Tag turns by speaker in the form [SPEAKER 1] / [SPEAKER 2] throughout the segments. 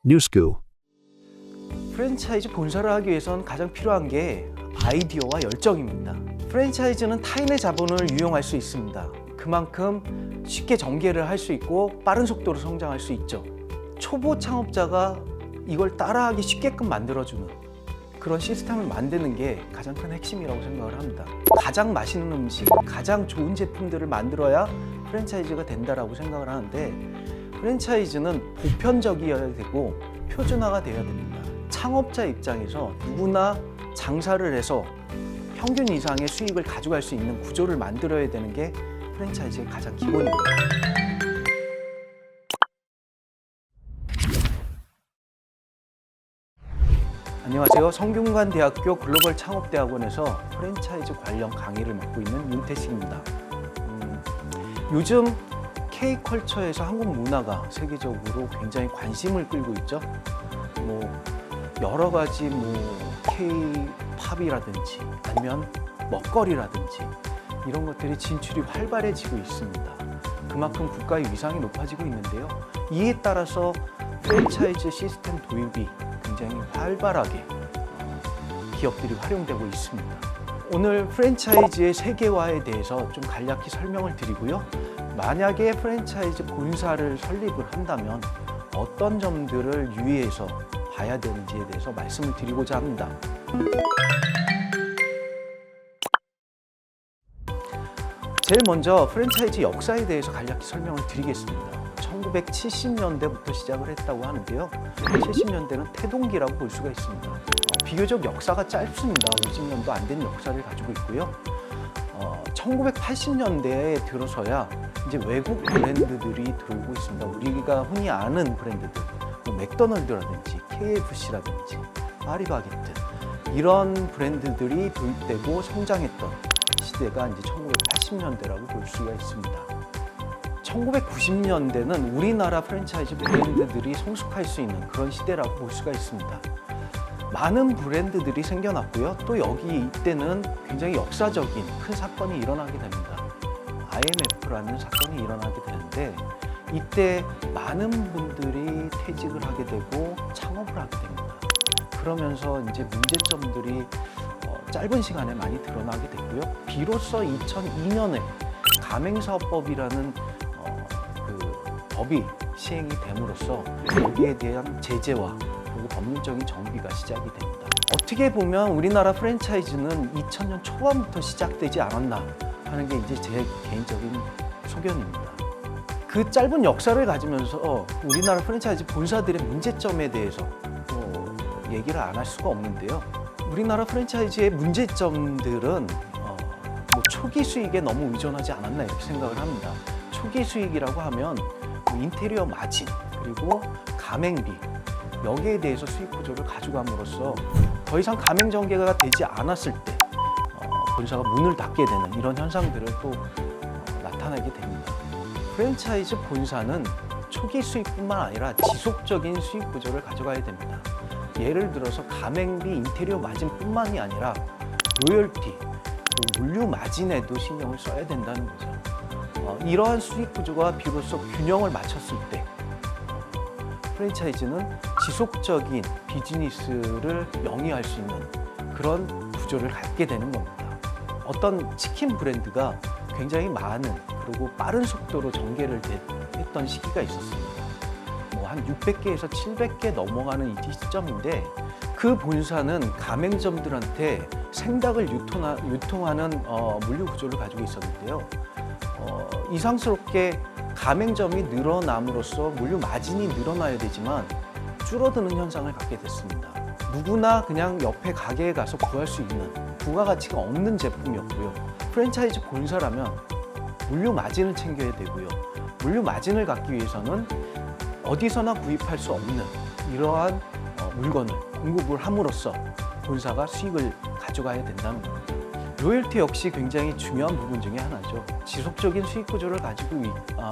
[SPEAKER 1] 뉴스구.
[SPEAKER 2] 프랜차이즈 본사를 하기 위해선 가장 필요한 게 아이디어와 열정입니다. 프랜차이즈는 타인의 자본을 유용할 수 있습니다. 그만큼 쉽게 전개를 할 수 있고 빠른 속도로 성장할 수 있죠. 초보 창업자가 이걸 따라하기 쉽게끔 만들어주는 그런 시스템을 만드는 게 가장 큰 핵심이라고 생각을 합니다. 가장 맛있는 음식, 가장 좋은 제품들을 만들어야 프랜차이즈가 된다라고 생각을 하는데, 프랜차이즈는 보편적이어야 되고 표준화가 되어야 됩니다. 창업자 입장에서 누구나 장사를 해서 평균 이상의 수익을 가져갈 수 있는 구조를 만들어야 되는 게 프랜차이즈의 가장 기본입니다. 안녕하세요. 성균관대학교 글로벌 창업대학원에서 프랜차이즈 관련 강의를 맡고 있는 윤태식입니다. 요즘 K컬처에서 한국 문화가 세계적으로 굉장히 관심을 끌고 있죠. 여러 가지 K-팝이라든지 아니면 먹거리라든지 이런 것들이 진출이 활발해지고 있습니다. 그만큼 국가의 위상이 높아지고 있는데요. 이에 따라서 프랜차이즈 시스템 도입이 굉장히 활발하게 기업들이 활용되고 있습니다. 오늘 프랜차이즈의 세계화에 대해서 좀 간략히 설명을 드리고요. 만약에 프랜차이즈 본사를 설립을 한다면 어떤 점들을 유의해서 봐야 되는지에 대해서 말씀을 드리고자 합니다. 제일 먼저 프랜차이즈 역사에 대해서 간략히 설명을 드리겠습니다. 1970년대부터 시작을 했다고 하는데요. 70년대는 태동기라고 볼 수가 있습니다. 비교적 역사가 짧습니다. 50년도 안 된 역사를 가지고 있고요. 1980년대에 들어서야 이제 외국 브랜드들이 들어오고 있습니다. 우리가 흔히 아는 브랜드들, 맥도날드라든지 KFC라든지 파리바게뜨 이런 브랜드들이 도입되고 성장했던 시대가 이제 1980년대라고 볼 수가 있습니다. 1990년대는 우리나라 프랜차이즈 브랜드들이 성숙할 수 있는 그런 시대라고 볼 수가 있습니다. 많은 브랜드들이 생겨났고요. 또 이때는 굉장히 역사적인 큰 사건이 일어나게 됩니다. IMF라는 사건이 일어나게 되는데, 이때 많은 분들이 퇴직을 하게 되고 창업을 하게 됩니다. 그러면서 이제 문제점들이 짧은 시간에 많이 드러나게 됐고요. 비로소 2002년에 가맹사업법이라는 법이 시행이 됨으로써 여기에 대한 제재와 그리고 법률적인 정비가 시작이 됩니다. 어떻게 보면 우리나라 프랜차이즈는 2000년 초반부터 시작되지 않았나 하는 게 이제 제 개인적인 소견입니다. 그 짧은 역사를 가지면서 우리나라 프랜차이즈 본사들의 문제점에 대해서 얘기를 안 할 수가 없는데요. 우리나라 프랜차이즈의 문제점들은 초기 수익에 너무 의존하지 않았나 이렇게 생각을 합니다. 초기 수익이라고 하면 인테리어 마진 그리고 가맹비 여기에 대해서 수익 구조를 가져감으로써 더 이상 가맹 전개가 되지 않았을 때 본사가 문을 닫게 되는 이런 현상들을 또 나타나게 됩니다. 프랜차이즈 본사는 초기 수익뿐만 아니라 지속적인 수익 구조를 가져가야 됩니다. 예를 들어서 가맹비, 인테리어 마진뿐만이 아니라 로열티, 물류 마진에도 신경을 써야 된다는 거죠. 이러한 수익 구조가 비로소 균형을 맞췄을 때 프랜차이즈는 지속적인 비즈니스를 영위할 수 있는 그런 구조를 갖게 되는 겁니다. 어떤 치킨 브랜드가 굉장히 많은 그리고 빠른 속도로 전개를 했던 시기가 있었습니다. 한 600개에서 700개 넘어가는 이 시점인데, 그 본사는 가맹점들한테 생닭을 유통하는 물류 구조를 가지고 있었는데요. 이상스럽게 가맹점이 늘어남으로써 물류 마진이 늘어나야 되지만 줄어드는 현상을 갖게 됐습니다. 누구나 그냥 옆에 가게에 가서 구할 수 있는 부가가치가 없는 제품이었고요. 프랜차이즈 본사라면 물류 마진을 챙겨야 되고요. 물류 마진을 갖기 위해서는 어디서나 구입할 수 없는 이러한 물건을 공급을 함으로써 본사가 수익을 가져가야 된다는 겁니다. 로열티 역시 굉장히 중요한 부분 중에 하나죠. 지속적인 수익 구조를 가지고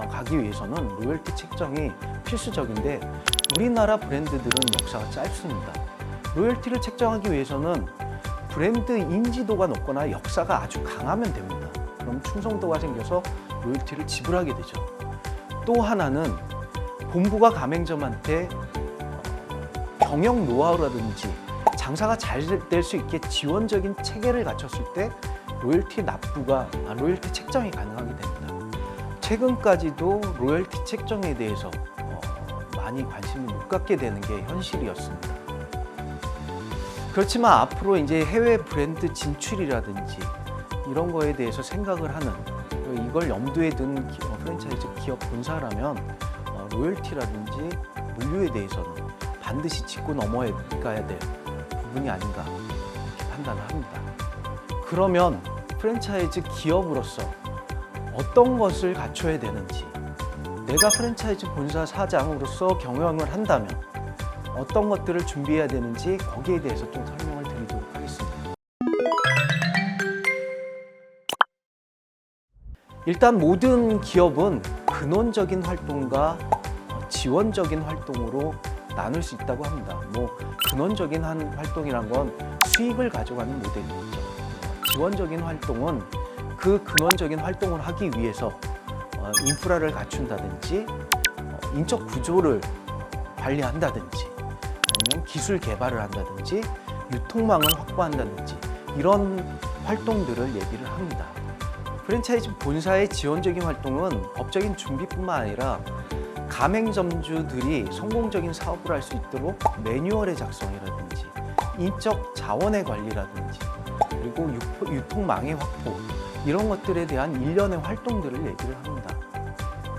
[SPEAKER 2] 가기 위해서는 로열티 책정이 필수적인데, 우리나라 브랜드들은 역사가 짧습니다. 로열티를 책정하기 위해서는 브랜드 인지도가 높거나 역사가 아주 강하면 됩니다. 그럼 충성도가 생겨서 로열티를 지불하게 되죠. 또 하나는 본부가 가맹점한테 경영 노하우라든지 장사가 잘 될 수 있게 지원적인 체계를 갖췄을 때 로열티 책정이 가능하게 됩니다. 최근까지도 로열티 책정에 대해서 많이 관심을 못 갖게 되는 게 현실이었습니다. 그렇지만 앞으로 이제 해외 브랜드 진출이라든지 이런 거에 대해서 생각을 하는, 이걸 염두에 둔 프랜차이즈 기업 본사라면 로열티라든지 물류에 대해서는 반드시 짚고 넘어가야 될 부분이 아닌가 이렇게 판단을 합니다. 그러면 프랜차이즈 기업으로서 어떤 것을 갖춰야 되는지, 내가 프랜차이즈 본사 사장으로서 경영을 한다면 어떤 것들을 준비해야 되는지 거기에 대해서 좀 설명을 드리도록 하겠습니다. 일단 모든 기업은 근원적인 활동과 지원적인 활동으로 나눌 수 있다고 합니다. 근원적인 활동이란 건 수익을 가져가는 모델이죠. 지원적인 활동은 그 근원적인 활동을 하기 위해서 인프라를 갖춘다든지 인적 구조를 관리한다든지 아니면 기술 개발을 한다든지 유통망을 확보한다든지 이런 활동들을 얘기를 합니다. 프랜차이즈 본사의 지원적인 활동은 법적인 준비뿐만 아니라 가맹점주들이 성공적인 사업을 할 수 있도록 매뉴얼의 작성이라든지 인적 자원의 관리라든지 그리고 유통망의 확보 이런 것들에 대한 일련의 활동들을 얘기를 합니다.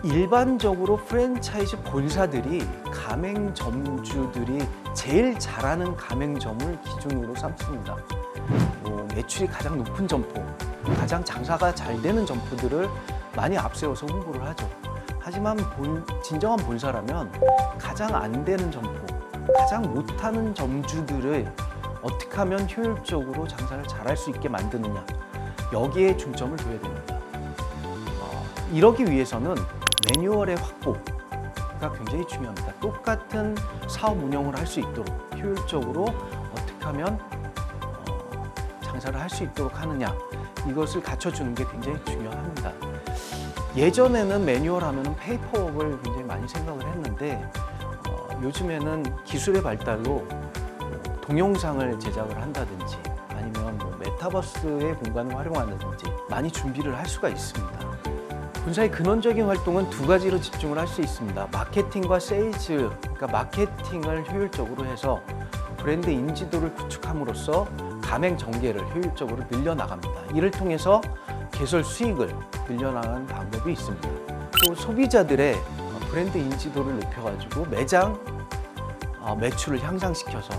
[SPEAKER 2] 일반적으로 프랜차이즈 본사들이 가맹점주들이 제일 잘하는 가맹점을 기준으로 삼습니다. 매출이 가장 높은 점포, 가장 장사가 잘 되는 점포들을 많이 앞세워서 홍보를 하죠. 하지만 진정한 본사라면 가장 안 되는 점포, 가장 못하는 점주들을 어떻게 하면 효율적으로 장사를 잘할 수 있게 만드느냐, 여기에 중점을 둬야 됩니다. 이러기 위해서는 매뉴얼의 확보가 굉장히 중요합니다. 똑같은 사업 운영을 할 수 있도록 효율적으로 어떻게 하면 장사를 할 수 있도록 하느냐, 이것을 갖춰주는 게 굉장히 중요합니다. 예전에는 매뉴얼 하면은 페이퍼웍을 굉장히 많이 생각을 했는데 요즘에는 기술의 발달로 동영상을 제작을 한다든지 아니면 메타버스의 공간을 활용한다든지 많이 준비를 할 수가 있습니다. 본사의 근원적인 활동은 두 가지로 집중을 할 수 있습니다. 마케팅과 세일즈, 그러니까 마케팅을 효율적으로 해서 브랜드 인지도를 구축함으로써 가맹 전개를 효율적으로 늘려나갑니다. 이를 통해서 개설 수익을 늘려나가는 방법이 있습니다. 또 소비자들의 브랜드 인지도를 높여가지고 매장 매출을 향상시켜서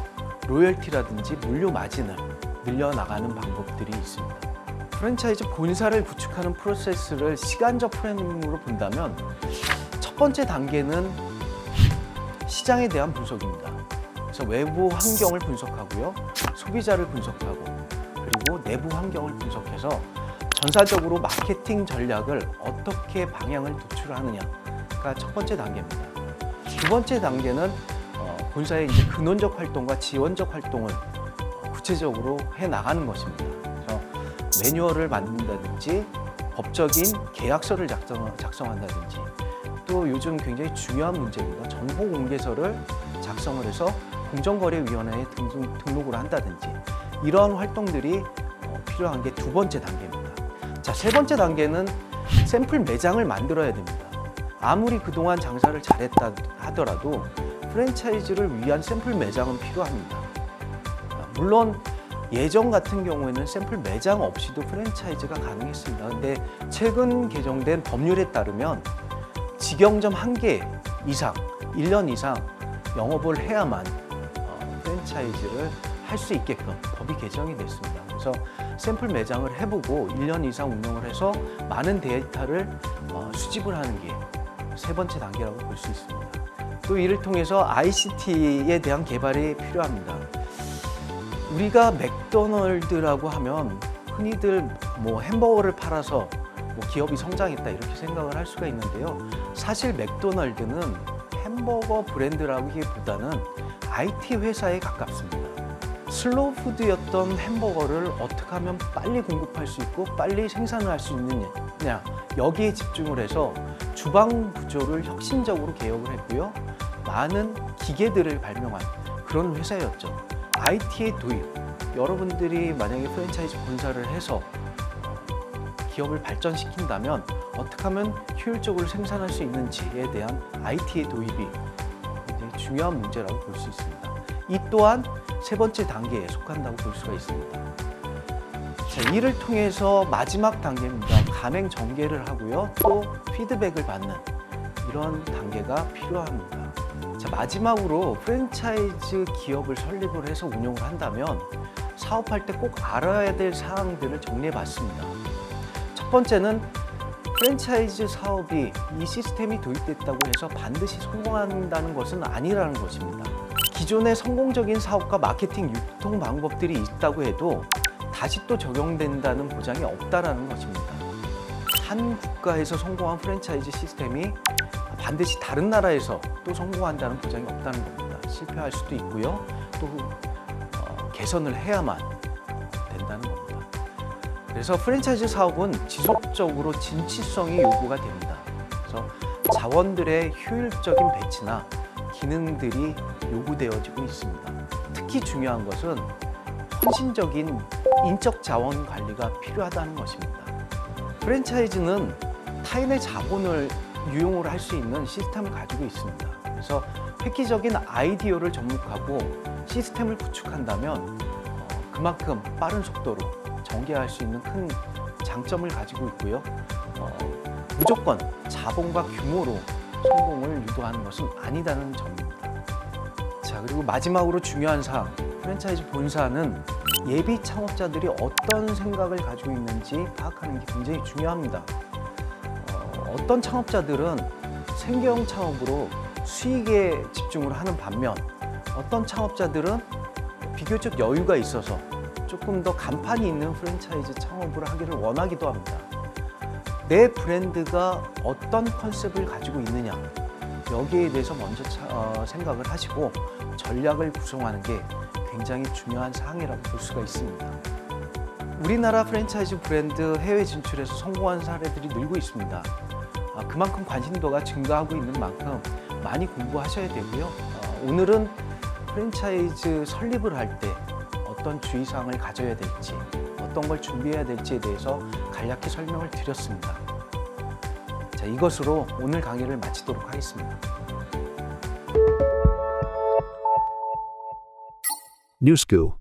[SPEAKER 2] 로열티라든지 물류 마진을 늘려나가는 방법들이 있습니다. 프랜차이즈 본사를 구축하는 프로세스를 시간적 프레임으로 본다면 첫 번째 단계는 시장에 대한 분석입니다. 그래서 외부 환경을 분석하고요, 소비자를 분석하고 그리고 내부 환경을 분석해서 전사적으로 마케팅 전략을 어떻게 방향을 도출하느냐가 첫 번째 단계입니다. 두 번째 단계는 본사의 이제 근원적 활동과 지원적 활동을 구체적으로 해 나가는 것입니다. 그래서 매뉴얼을 만든다든지 법적인 계약서를 작성한다든지 또 요즘 굉장히 중요한 문제입니다. 정보공개서를 작성을 해서 공정거래위원회에 등록을 한다든지 이러한 활동들이 필요한 게 두 번째 단계입니다. 자, 세 번째 단계는 샘플 매장을 만들어야 됩니다. 아무리 그동안 장사를 잘했다 하더라도 프랜차이즈를 위한 샘플 매장은 필요합니다. 물론 예전 같은 경우에는 샘플 매장 없이도 프랜차이즈가 가능했습니다. 근데 최근 개정된 법률에 따르면 직영점 1개 이상, 1년 이상 영업을 해야만 프랜차이즈를 할 수 있게끔 법이 개정이 됐습니다. 그래서 샘플 매장을 해보고 1년 이상 운영을 해서 많은 데이터를 수집을 하는 게 세 번째 단계라고 볼 수 있습니다. 또 이를 통해서 ICT에 대한 개발이 필요합니다. 우리가 맥도널드라고 하면 흔히들 햄버거를 팔아서 기업이 성장했다 이렇게 생각을 할 수가 있는데요. 사실 맥도날드는 햄버거 브랜드라기보다는 IT 회사에 가깝습니다. 슬로우 푸드였던 햄버거를 어떻게 하면 빨리 공급할 수 있고 빨리 생산을 할 수 있느냐, 여기에 집중을 해서 주방 구조를 혁신적으로 개혁을 했고요. 많은 기계들을 발명한 그런 회사였죠. IT의 도입, 여러분들이 만약에 프랜차이즈 본사를 해서 기업을 발전시킨다면 어떻게 하면 효율적으로 생산할 수 있는지에 대한 IT의 도입이 굉장히 중요한 문제라고 볼 수 있습니다. 이 또한 세 번째 단계에 속한다고 볼 수가 있습니다. 자, 이를 통해서 마지막 단계입니다. 가맹 전개를 하고요. 또 피드백을 받는 이런 단계가 필요합니다. 자, 마지막으로 프랜차이즈 기업을 설립을 해서 운영을 한다면 사업할 때 꼭 알아야 될 사항들을 정리해 봤습니다. 첫 번째는 프랜차이즈 사업이 이 시스템이 도입됐다고 해서 반드시 성공한다는 것은 아니라는 것입니다. 기존의 성공적인 사업과 마케팅, 유통 방법들이 있다고 해도 다시 또 적용된다는 보장이 없다는 것입니다. 한 국가에서 성공한 프랜차이즈 시스템이 반드시 다른 나라에서 또 성공한다는 보장이 없다는 겁니다. 실패할 수도 있고요. 또 개선을 해야만 된다는 겁니다. 그래서 프랜차이즈 사업은 지속적으로 진취성이 요구가 됩니다. 그래서 자원들의 효율적인 배치나 기능들이 요구되어지고 있습니다. 특히 중요한 것은 헌신적인 인적 자원 관리가 필요하다는 것입니다. 프랜차이즈는 타인의 자본을 유용을 할 수 있는 시스템을 가지고 있습니다. 그래서 획기적인 아이디어를 접목하고 시스템을 구축한다면 그만큼 빠른 속도로 전개할 수 있는 큰 장점을 가지고 있고요. 무조건 자본과 규모로 성공을 유도하는 것은 아니다는 점입니다. 자, 그리고 마지막으로 중요한 사항, 프랜차이즈 본사는 예비 창업자들이 어떤 생각을 가지고 있는지 파악하는 게 굉장히 중요합니다. 어떤 창업자들은 생계형 창업으로 수익에 집중을 하는 반면 어떤 창업자들은 비교적 여유가 있어서 조금 더 간판이 있는 프랜차이즈 창업을 하기를 원하기도 합니다. 내 브랜드가 어떤 컨셉을 가지고 있느냐, 여기에 대해서 먼저 생각을 하시고 전략을 구성하는 게 굉장히 중요한 사항이라고 볼 수가 있습니다. 우리나라 프랜차이즈 브랜드 해외 진출에서 성공한 사례들이 늘고 있습니다. 그만큼 관심도가 증가하고 있는 만큼 많이 공부하셔야 되고요. 오늘은 프랜차이즈 설립을 할 때 어떤 주의사항을 가져야 될지, 어떤 걸 준비해야 될지에 대해서 간략히 설명을 드렸습니다. 자, 이것으로 오늘 강의를 마치도록 하겠습니다.
[SPEAKER 1] New School.